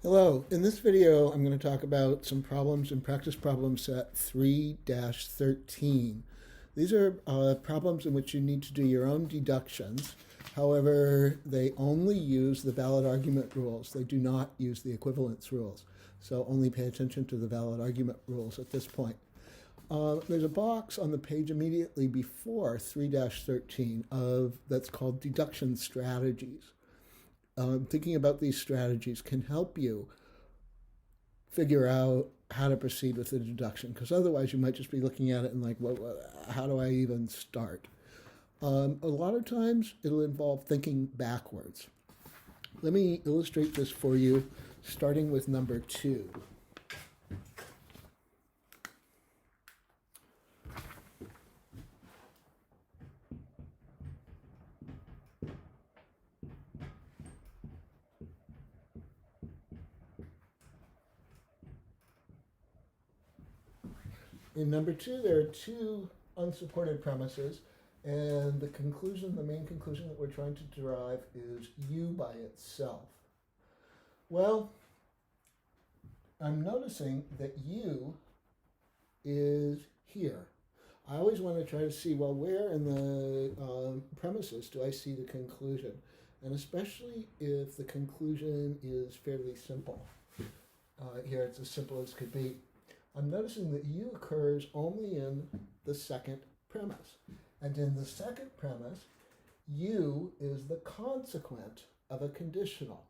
Hello, in this video I'm going to talk about some problems in practice problem set 3-13. These are problems in which you need to do your own deductions. However, they only use the valid argument rules. They do not use the equivalence rules. So only pay attention to the valid argument rules at this point. There's a box on the page immediately before 3-13 that's called deduction strategies. Thinking about these strategies can help you figure out how to proceed with the deduction, because otherwise you might just be looking at it and like, how do I even start? A lot of times it'll involve thinking backwards. Let me illustrate this for you, starting with number 2. In number 2, there are two unsupported premises, and the main conclusion that we're trying to derive is U by itself. Well, I'm noticing that U is here. I always want to try to see, well, where in the premises do I see the conclusion? And especially if the conclusion is fairly simple. Here it's as simple as could be. I'm noticing that U occurs only in the second premise. And in the second premise, U is the consequent of a conditional.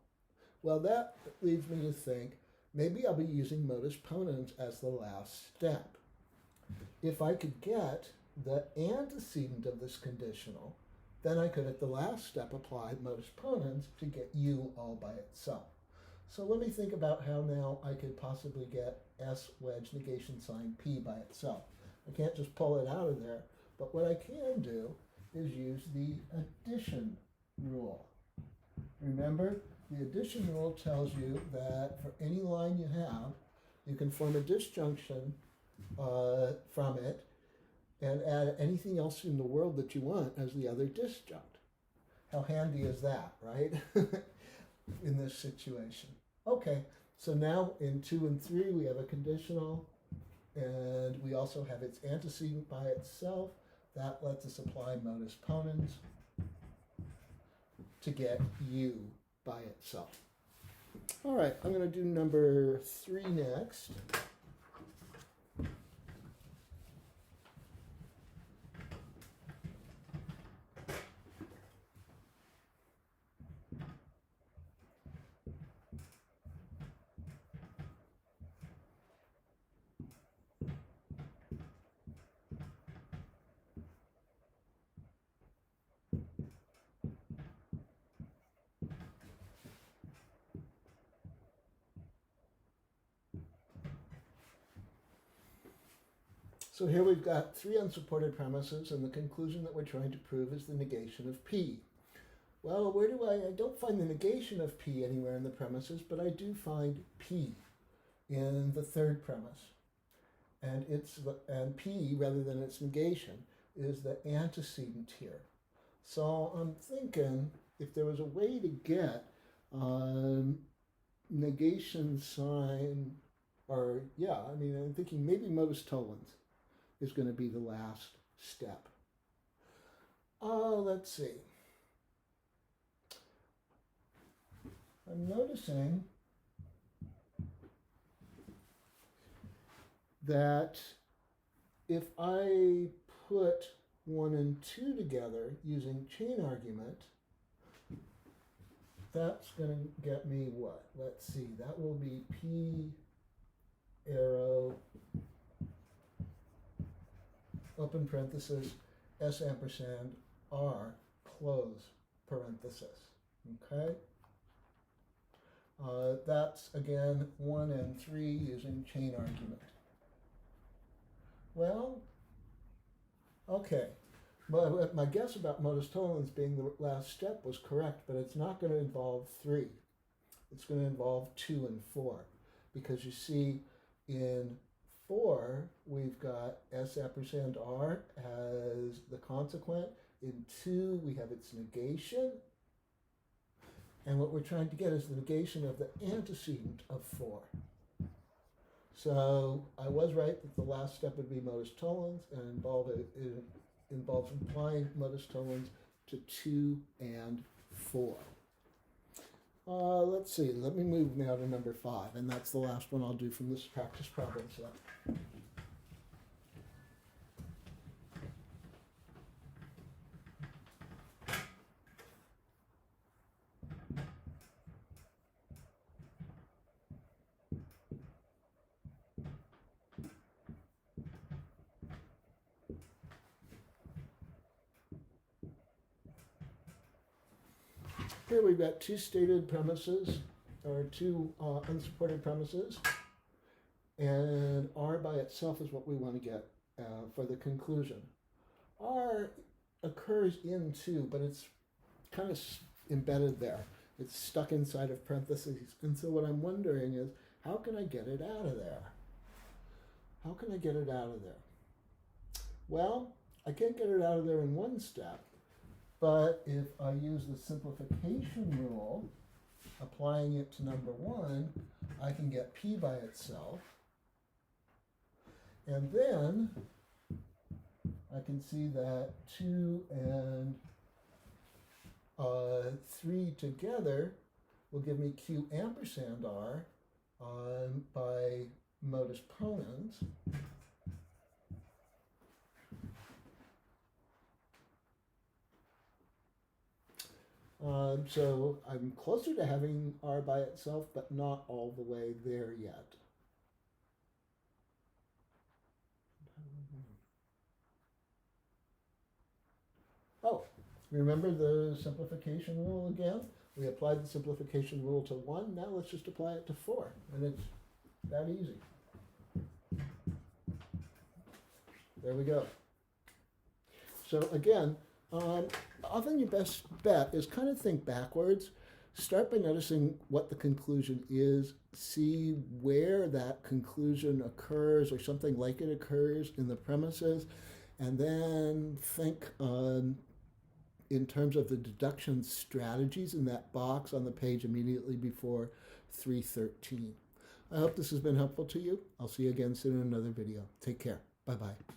Well, that leads me to think maybe I'll be using modus ponens as the last step. If I could get the antecedent of this conditional, then I could at the last step apply modus ponens to get U all by itself. So let me think about how now I could possibly get S wedge negation sign P by itself. I can't just pull it out of there, but what I can do is use the addition rule. Remember, the addition rule tells you that for any line you have, you can form a disjunction from it and add anything else in the world that you want as the other disjunct. How handy is that, right? In this situation. Okay, so now in 2 and 3 we have a conditional, and we also have its antecedent by itself. That lets us apply modus ponens to get U by itself. All right, I'm going to do number 3 next. So here we've got 3 unsupported premises, and the conclusion that we're trying to prove is the negation of P. Well, where do I don't find the negation of P anywhere in the premises, but I do find P in the third premise. And P, rather than its negation, is the antecedent here. So I'm thinking if there was a way to get negation sign, I'm thinking maybe modus tollens is going to be the last step. Let's see. I'm noticing that if I put 1 and 2 together using chain argument, that's going to get me what? Let's see. That will be P arrow open parenthesis S ampersand R close parenthesis. Okay? That's again 1 and 3 using chain argument. Well, okay. My guess about modus tollens being the last step was correct, but it's not going to involve 3. It's going to involve 2 and 4, because you see in 4 we've got S ampersand R as the consequent. In 2 we have its negation. And what we're trying to get is the negation of the antecedent of 4. So I was right that the last step would be modus tollens, and it involves applying modus tollens to 2 and 4. Let's see, let me move now to number 5, and that's the last one I'll do from this practice problem set. Here we've got 2 stated premises, or 2 unsupported premises, and R by itself is what we want to get for the conclusion. R occurs in 2, but it's kind of embedded there. It's stuck inside of parentheses, and so what I'm wondering is, how can I get it out of there? How can I get it out of there? Well, I can't get it out of there in one step. But if I use the simplification rule, applying it to number 1, I can get P by itself. And then I can see that 2 and 3 together will give me Q ampersand R by modus ponens. So I'm closer to having R by itself, but not all the way there yet. Oh, remember the simplification rule again? We applied the simplification rule to 1. Now let's just apply it to 4, and it's that easy. There we go. So again, often your best bet is kind of think backwards. Start by noticing what the conclusion is, see where that conclusion occurs or something like it occurs in the premises, and then think in terms of the deduction strategies in that box on the page immediately before 313. I hope this has been helpful to you. I'll see you again soon in another video. Take care. Bye-bye.